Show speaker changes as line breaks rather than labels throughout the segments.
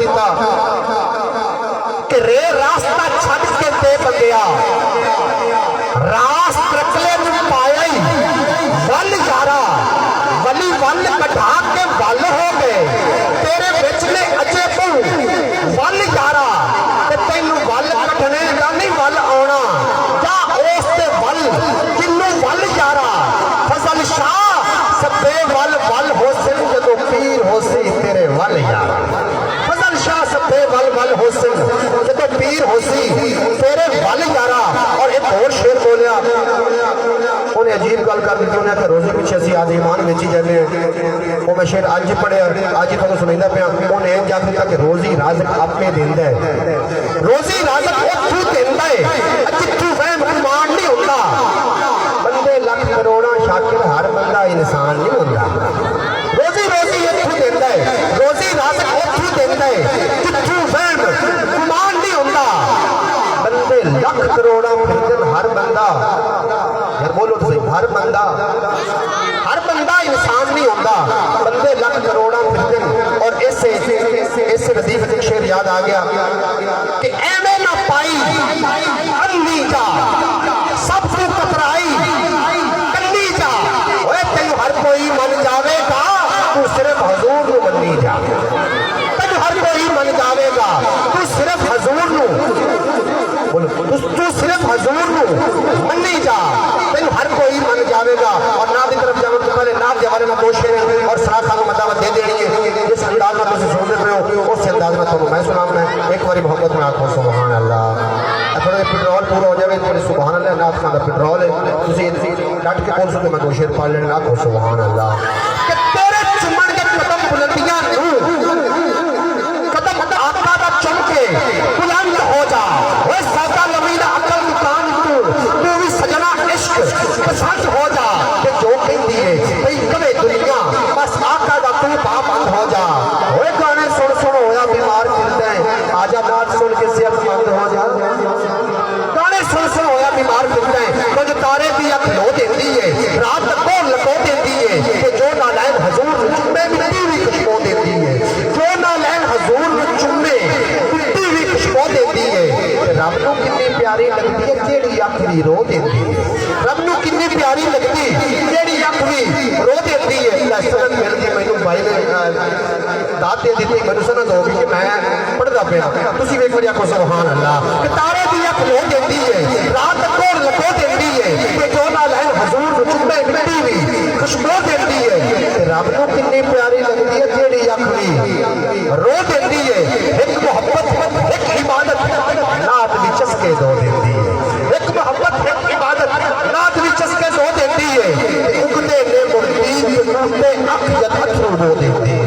दिता कि रे रास्ता छड़ के दे बंदिया रास त्रकले में पाया ही वल यारा वली वल कटा के वल हो गए तेरे बिच ने अजे तू वल यारा ते तैनू वल कटने का नहीं वल आना जा उस ते वल किन्नू वल यारा फजल शाह सब्बे वल वल हो सिंह जदों पीर हो सी तेरे वल यारा फजल शाह सब्बे वल वल हो सिंह जदों पीर हो सी तेरे वल यारा। और एक और शेर बोलिया उन्हें अजीब गल कर दी उन्हें कि रोजे पिछे असं आज ईमान बेची जाने वो मैं शेर अज पढ़िया अज ही तुहानू सुनाइंदा पिया उन्हें जाख दिता कि रोजी राजक आपे देंदा है रोजी राजक उत्थों देंदा है जित्थों वहम गुमान नहीं हुंदा बंदे लख करोड़ा शाकिर हर बंदा इंसान नहीं हुंदा रोजी रोजी इत्थों देंदा है रोजी राजक उत्थों देंदा है जित्थों वहम गुमान नहीं हुंदा बंदे लख करोड़ा फिरदन हर बंदा यार बोलो तो सही हर बंदा इंसान नहीं होता बंदे लख करोड़ा फिरदन। और इससे रदीफ एक शेर याद आ गया कि एवें ना पाई अन्नी जा सब तू कतराई कन्नी जा ओए तेनू हर कोई मन जावेगा तू सिर्फ हजूर नू मन्नी जा तेनू हर कोई मन जावेगा तू सिर्फ हजूर नू तू सिर्फ हजूर नू मन्नी जा तेन हर कोई मन जाएगा। और नाम की तरफ जाने तो पहले नाम के हवाले में दो शेर और सराख खान मदावत दे देनी है जिस अंदाज में तुम सुनते पे हो उस अंदाज में तुम मैं सुना मैं एक बारी मोहब्बत में आखो सुभान अल्लाह थोड़ा पेट्रोल पूरा हो जाए थोड़ी सुभान अल्लाह नाथ खान का पेट्रोल है तुम डट के बोल सकते मैं दो शेर पढ़ लेना आखो सुभान अल्लाह कि तेरे चुमन के कदम बुलंदियां कदम आका का चमके बुलंद हो जा ओए सादा लमीना अकल दुकान तू भी सजना इश्क पसंद हो जा कि जो कहती है भाई कवे दुनिया बस आका का तू पाबंद हो जा ओए गाने सुन सुन होया बीमार फिरदा है आजा बात सुन के सेहतमंद हो जा गाने सुन सुन होया बीमार फिरदा है कुछ तारे की अख लो देती है रात को लको देती है कि जो नालैन हजूर चुम्मे मिट्टी भी खुशबू देती है जो नालैन हजूर चुम्मे मिट्टी भी खुशबू देती है रब नूं कितनी प्यारी लगती है जेड़ी अख भी रो देती है रब नूं कितनी प्यारी लगती जेड़ी अख भी रो देती है। सनद मिल गई मैनू भाई ने दात दे दी मैनू सनद हो गई कि मैं पढ़दा पिया तुसीं वेख वरी आखो सुभान अल्लाह कि तारे दी अख रो देती है रात को लको देती है कि जो नालैन हजूर नूं चुम्मे मिट्टी भी खुशबू देती है रब नूं कितनी प्यारी लगती है जेड़ी अख भी रो देती है। एक मोहब्बत एक इबादत नात भी चस्के दो देती है एक मोहब्बत एक इबादत नात भी चस्के दो देती है उगते ने मुर्दी बूटे अख जद अथरू बो देती है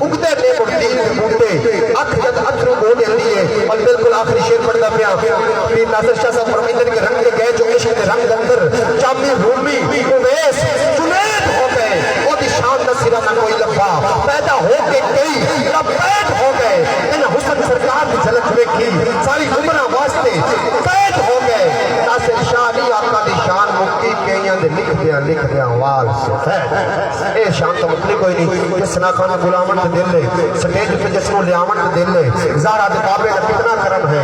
उगते ने मुर्दी बूटे अख जद अथरू बो देती है। और बिल्कुल आखिरी शेर पढ़दा पिया पीर नासिर शाह साहब फरमाइंदे कि रंग गए जो इश्क के रंग अंदर जामी रूमी उवैस जुनैद हो गए ओदी शान दा सिरा ना कोई लफा पैदा हो के कई लबैद हो गए इन हुस्न सरकार की झलक देखी सारी उम्र वास्ते कैद हो गए नासिर शाह दी आका दी शान मुक्ति कईयां दे लिख दिया वाल सफेद ए शान तो मतलब कोई नहीं जिस ना खाना बुलावन ते दिल ले स्टेज पे जिसको लियावन ते दिल ले ज़ारा दे बाबे दा कितना करम है।